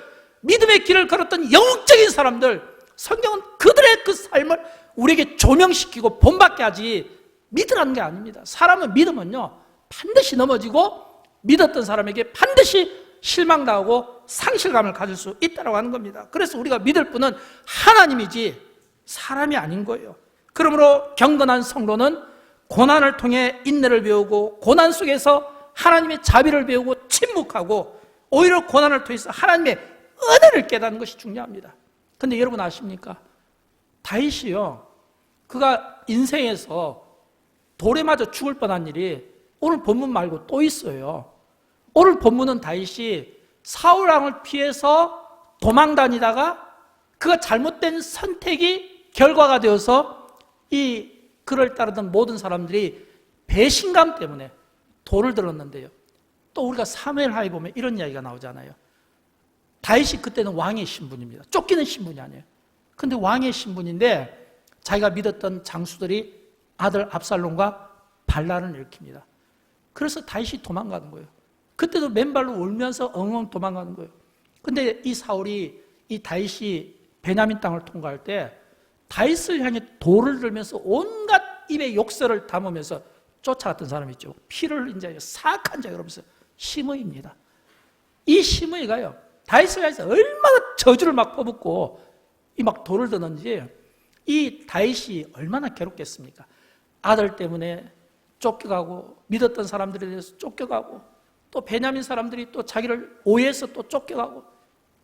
믿음의 길을 걸었던 영적인 사람들, 성경은 그들의 그 삶을 우리에게 조명시키고 본받게 하지 믿으라는 게 아닙니다. 사람은 믿으면요 반드시 넘어지고 믿었던 사람에게 반드시 실망당하고 상실감을 가질 수 있다고 하는 겁니다. 그래서 우리가 믿을 분은 하나님이지 사람이 아닌 거예요. 그러므로 경건한 성도는 고난을 통해 인내를 배우고 고난 속에서 하나님의 자비를 배우고 침묵하고 오히려 고난을 통해서 하나님의 은혜를 깨닫는 것이 중요합니다. 그런데 여러분 아십니까? 다윗이요, 그가 인생에서 돌에 맞아 죽을 뻔한 일이 오늘 본문 말고 또 있어요. 오늘 본문은 다윗이 사울 왕을 피해서 도망 다니다가 그가 잘못된 선택이 결과가 되어서 이 그를 따르던 모든 사람들이 배신감 때문에 돌을 들었는데요. 또 우리가 사무엘하에 보면 이런 이야기가 나오잖아요. 다윗이 그때는 왕의 신분입니다. 쫓기는 신분이 아니에요. 근데 왕의 신분인데 자기가 믿었던 장수들이 아들 압살롬과 반란을 일으킵니다. 그래서 다윗이 도망가는 거예요. 그때도 맨발로 울면서 엉엉 도망가는 거예요. 근데 이 사울이 이 다윗이 베냐민 땅을 통과할 때 다윗을 향해 돌을 들면서 온갖 입에 욕설을 담으면서 쫓아갔던 사람이 있죠. 피를 흘린 자예요. 사악한 자예요. 그러면서 시므이입니다. 이 시므이가요, 다윗을 향해서 얼마나 저주를 막 퍼붓고 이 막 돌을 드는지, 이 다윗이 얼마나 괴롭겠습니까? 아들 때문에 쫓겨가고 믿었던 사람들에 대해서 쫓겨가고 또 베냐민 사람들이 또 자기를 오해해서 또 쫓겨가고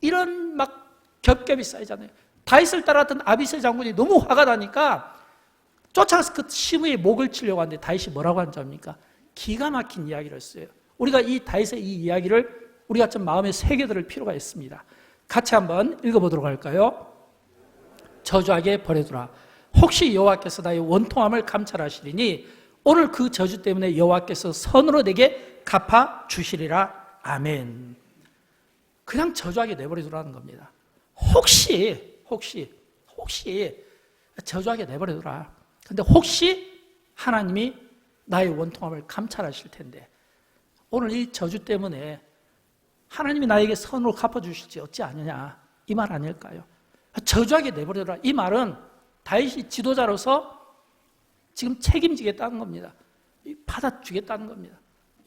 이런 막 겹겹이 쌓이잖아요. 다윗을 따랐던 아비새 장군이 너무 화가 나니까 쫓아가서 그 시므이의 목을 치려고 하는데 다윗이 뭐라고 한 겁니까? 기가 막힌 이야기를 했어요. 우리가 이 다윗의 이 이야기를 우리가 좀 마음에 새겨들을 필요가 있습니다. 같이 한번 읽어보도록 할까요? 저주하게 버려두라. 혹시 여호와께서 나의 원통함을 감찰하시리니 오늘 그 저주 때문에 여호와께서 선으로 내게 갚아 주시리라. 아멘. 그냥 저주하게 내버려두라는 겁니다. 혹시 저주하게 내버려두라. 근데 혹시 하나님이 나의 원통함을 감찰하실 텐데 오늘 이 저주 때문에 하나님이 나에게 선으로 갚아주실지 어찌 아느냐, 이 말 아닐까요? 저주하게 내버려두라. 이 말은 다윗이 지도자로서 지금 책임지겠다는 겁니다. 받아주겠다는 겁니다.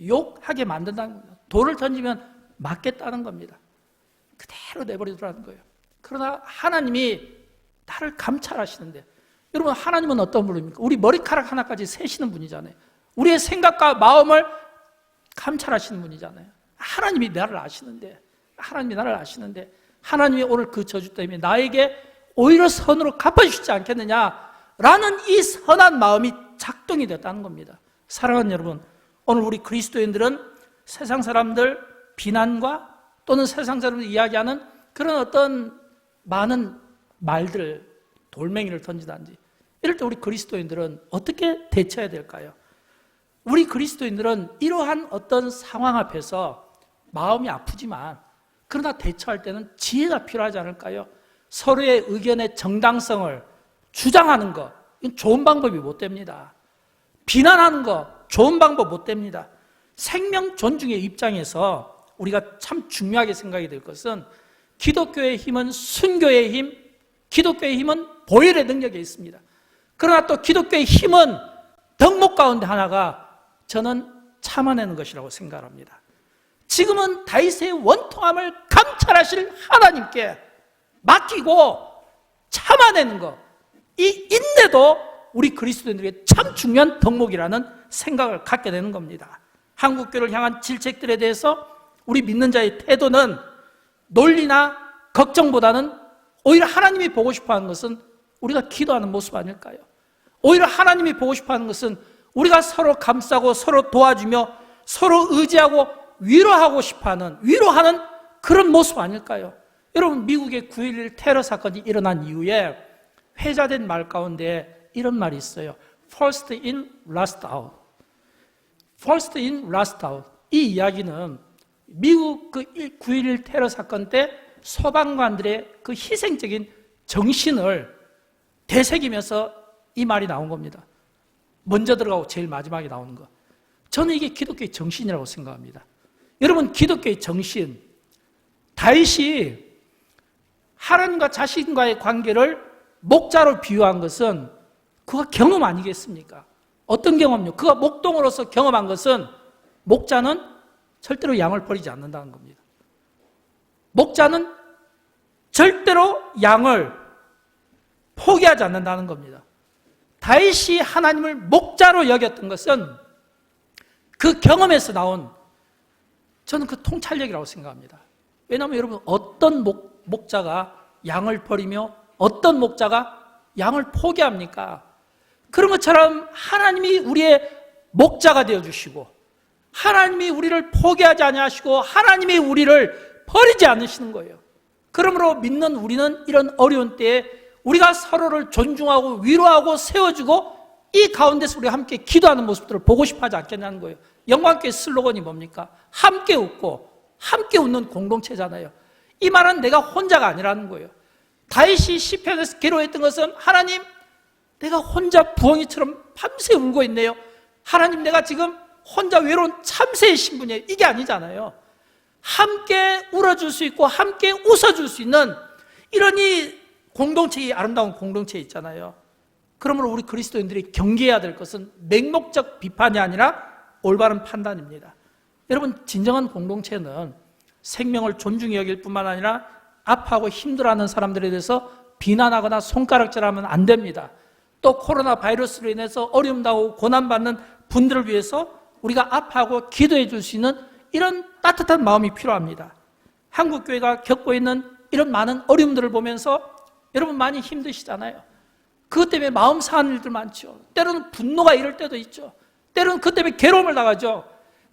욕하게 만든다는 겁니다. 돌을 던지면 맞겠다는 겁니다. 그대로 내버려두라는 거예요. 그러나 하나님이 나를 감찰하시는데, 여러분 하나님은 어떤 분입니까? 우리 머리카락 하나까지 세시는 분이잖아요. 우리의 생각과 마음을 감찰하시는 분이잖아요. 하나님이 나를 아시는데 하나님이 오늘 그 저주 때문에 나에게 오히려 선으로 갚아주시지 않겠느냐라는 이 선한 마음이 작동이 됐다는 겁니다. 사랑하는 여러분, 오늘 우리 그리스도인들은 세상 사람들 비난과 또는 세상 사람들 이야기하는 그런 어떤 많은 말들, 돌멩이를 던지든지 이럴 때 우리 그리스도인들은 어떻게 대처해야 될까요? 우리 그리스도인들은 이러한 어떤 상황 앞에서 마음이 아프지만 그러나 대처할 때는 지혜가 필요하지 않을까요? 서로의 의견의 정당성을 주장하는 것, 이건 좋은 방법이 못 됩니다. 비난하는 것, 좋은 방법 못 됩니다. 생명 존중의 입장에서 우리가 참 중요하게 생각이 될 것은 기독교의 힘은 순교의 힘, 기독교의 힘은 보혈의 능력에 있습니다. 그러나 또 기독교의 힘은 덕목 가운데 하나가 저는 참아내는 것이라고 생각합니다. 지금은 다윗의 원통함을 감찰하실 하나님께 맡기고 참아내는 것, 이 인내도 우리 그리스도인들에게 참 중요한 덕목이라는 생각을 갖게 되는 겁니다. 한국교를 향한 질책들에 대해서 우리 믿는 자의 태도는 논리나 걱정보다는 오히려 하나님이 보고 싶어하는 것은 우리가 기도하는 모습 아닐까요? 오히려 하나님이 보고 싶어하는 것은 우리가 서로 감싸고 서로 도와주며 서로 의지하고 위로하고 싶어하는, 위로하는 그런 모습 아닐까요? 여러분, 미국의 9.11 테러 사건이 일어난 이후에 회자된 말 가운데 이런 말이 있어요. First in, last out. First in, last out. 이 이야기는 미국 그 9.11 테러 사건 때 소방관들의 그 희생적인 정신을 되새기면서 이 말이 나온 겁니다. 먼저 들어가고 제일 마지막에 나오는 거. 저는 이게 기독교의 정신이라고 생각합니다. 여러분, 기독교의 정신, 다윗이 하나님과 자신과의 관계를 목자로 비유한 것은 그가 경험 아니겠습니까? 어떤 경험요? 그가 목동으로서 경험한 것은 목자는 절대로 양을 버리지 않는다는 겁니다. 목자는 절대로 양을 포기하지 않는다는 겁니다. 다윗이 하나님을 목자로 여겼던 것은 그 경험에서 나온, 저는 그 통찰력이라고 생각합니다. 왜냐하면 여러분, 어떤 목자가 양을 버리며 어떤 목자가 양을 포기합니까? 그런 것처럼 하나님이 우리의 목자가 되어주시고 하나님이 우리를 포기하지 아니하시고 하나님이 우리를 버리지 않으시는 거예요. 그러므로 믿는 우리는 이런 어려운 때에 우리가 서로를 존중하고 위로하고 세워주고 이 가운데서 우리가 함께 기도하는 모습들을 보고 싶어 하지 않겠냐는 거예요. 영광교회 슬로건이 뭡니까? 함께 웃고 함께 웃는 공동체잖아요. 이 말은 내가 혼자가 아니라는 거예요. 다윗이 시편에서 기도했던 것은 하나님, 내가 혼자 부엉이처럼 밤새 울고 있네요. 하나님, 내가 지금 혼자 외로운 참새의 신분이에요. 이게 아니잖아요. 함께 울어줄 수 있고 함께 웃어줄 수 있는 이런 이 공동체의 아름다운 공동체 있잖아요. 그러므로 우리 그리스도인들이 경계해야 될 것은 맹목적 비판이 아니라 올바른 판단입니다. 여러분, 진정한 공동체는 생명을 존중히 여길 뿐만 아니라 아파하고 힘들어하는 사람들에 대해서 비난하거나 손가락질하면 안 됩니다. 또 코로나 바이러스로 인해서 어려움 당하고 고난받는 분들을 위해서 우리가 아파하고 기도해 줄 수 있는 이런 따뜻한 마음이 필요합니다. 한국교회가 겪고 있는 이런 많은 어려움들을 보면서 여러분 많이 힘드시잖아요. 그것 때문에 마음 상하는 일들 많죠. 때로는 분노가 이럴 때도 있죠. 때로는 그것 때문에 괴로움을 당하죠.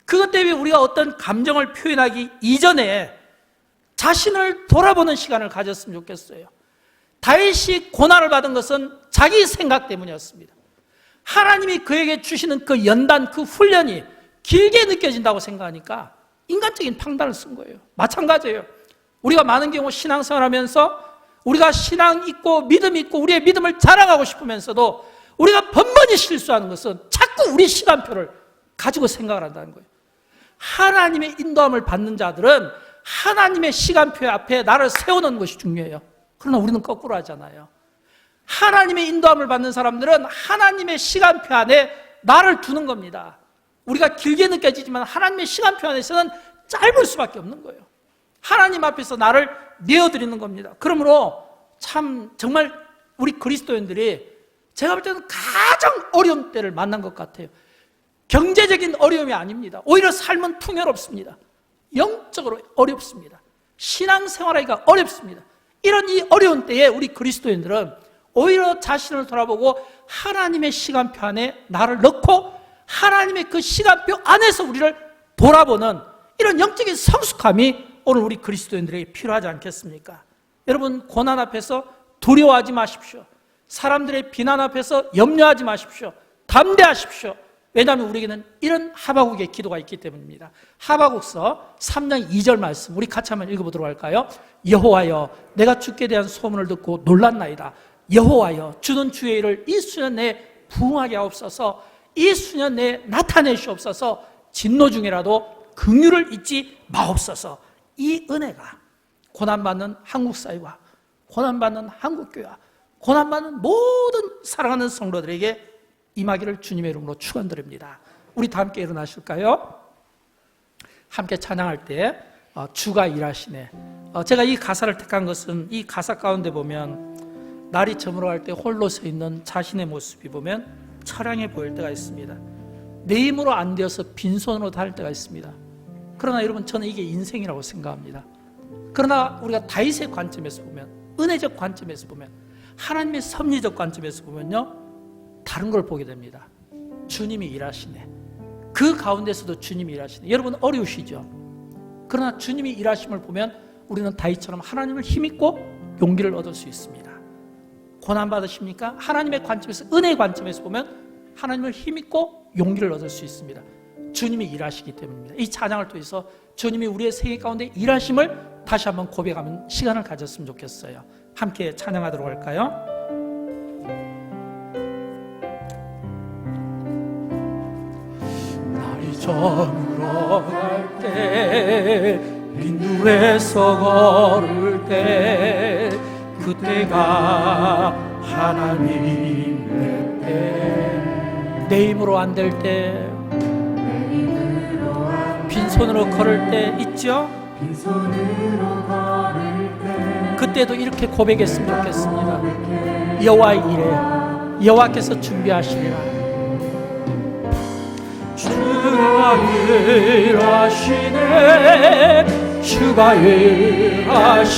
그것 때문에 우리가 어떤 감정을 표현하기 이전에 자신을 돌아보는 시간을 가졌으면 좋겠어요. 다윗이 고난을 받은 것은 자기 생각 때문이었습니다. 하나님이 그에게 주시는 그 연단, 그 훈련이 길게 느껴진다고 생각하니까 인간적인 판단을 쓴 거예요. 마찬가지예요. 우리가 많은 경우 신앙생활하면서 우리가 신앙 있고 믿음 있고 우리의 믿음을 자랑하고 싶으면서도 우리가 번번이 실수하는 것은 자꾸 우리 시간표를 가지고 생각을 한다는 거예요. 하나님의 인도함을 받는 자들은 하나님의 시간표 앞에 나를 세우는 것이 중요해요. 그러나 우리는 거꾸로 하잖아요. 하나님의 인도함을 받는 사람들은 하나님의 시간표 안에 나를 두는 겁니다. 우리가 길게 느껴지지만 하나님의 시간표 안에서는 짧을 수밖에 없는 거예요. 하나님 앞에서 나를 내어드리는 겁니다. 그러므로 참 정말 우리 그리스도인들이 제가 볼 때는 가장 어려운 때를 만난 것 같아요. 경제적인 어려움이 아닙니다. 오히려 삶은 풍요롭습니다. 영적으로 어렵습니다. 신앙생활하기가 어렵습니다. 이런 이 어려운 때에 우리 그리스도인들은 오히려 자신을 돌아보고 하나님의 시간표 안에 나를 넣고 하나님의 그 시간표 안에서 우리를 돌아보는 이런 영적인 성숙함이 오늘 우리 그리스도인들에게 필요하지 않겠습니까? 여러분, 고난 앞에서 두려워하지 마십시오. 사람들의 비난 앞에서 염려하지 마십시오. 담대하십시오. 왜냐하면 우리에게는 이런 하바국의 기도가 있기 때문입니다. 하바국서 3장 2절 말씀 우리 같이 한번 읽어보도록 할까요? 여호와여, 내가 주께 대한 소문을 듣고 놀랐나이다. 여호와여, 주는 주의 일을 이 수년 내에 부응하게 하옵소서. 이 수년 내에 나타내시옵소서. 진노 중이라도 긍휼을 잊지 마옵소서. 이 은혜가 고난받는 한국 사회와 고난받는 한국교회와 고난받는 모든 사랑하는 성도들에게 임하기를 주님의 이름으로 축원드립니다. 우리 다 함께 일어나실까요? 함께 찬양할 때 주가 일하시네. 제가 이 가사를 택한 것은 이 가사 가운데 보면 날이 저물어갈 때 홀로 서 있는 자신의 모습이 보면 처량해 보일 때가 있습니다. 내 힘으로 안 되어서 빈손으로 다닐 때가 있습니다. 그러나 여러분, 저는 이게 인생이라고 생각합니다. 그러나 우리가 다윗의 관점에서 보면, 은혜적 관점에서 보면, 하나님의 섭리적 관점에서 보면요, 다른 걸 보게 됩니다. 주님이 일하시네. 그 가운데서도 주님이 일하시네. 여러분, 어려우시죠? 그러나 주님이 일하심을 보면 우리는 다윗처럼 하나님을 힘입고 용기를 얻을 수 있습니다. 고난 받으십니까? 하나님의 관점에서, 은혜의 관점에서 보면 하나님을 힘입고 용기를 얻을 수 있습니다. 주님이 일하시기 때문입니다. 이 찬양을 통해서 주님이 우리의 생애 가운데 일하심을 다시 한번 고백하는 시간을 가졌으면 좋겠어요. 함께 찬양하도록 할까요? 날이 저물어갈 때, 빈들에서 걸을 때, 그때가 하나님의 때, 내 힘으로 안 될 때, 빈손으로 걸을 때 있죠? 그때도 이렇게 고백했으면 좋겠습니다. 여호와의 일에 여호와께서 준비하시리라. 주가 일하시네, 주가 일하시네,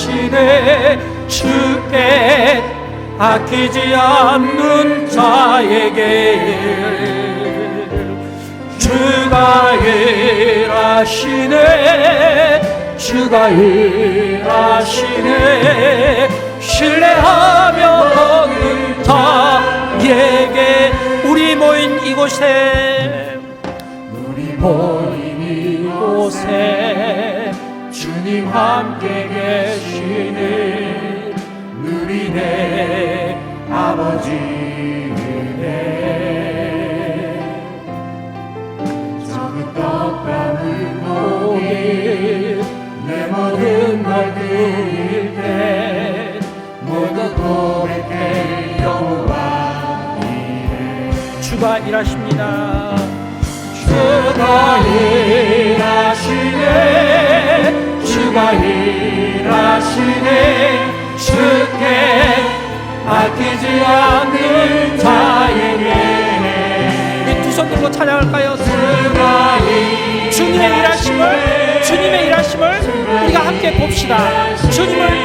주께 아끼지 않는 자에게 주가 일하시네, 주가 일하시네, 신뢰하며 걷는 자에게. 우리 모인 이곳에, 우리 모인 이곳에 주님 함께 계시네. 누리네 아버지네. 적은 떡감을 보기 내 모든 날 드릴 때 모두 고백해 여호와 이래. 주가 일하십니다. 주가 일하시네, 주가 일하시네, 주께 아끼지 않는 자에게. 우리 두 손 들고 찬양할까요? 주님의 일하심을, 주님의 일하심을 우리가 함께 봅시다. 주님을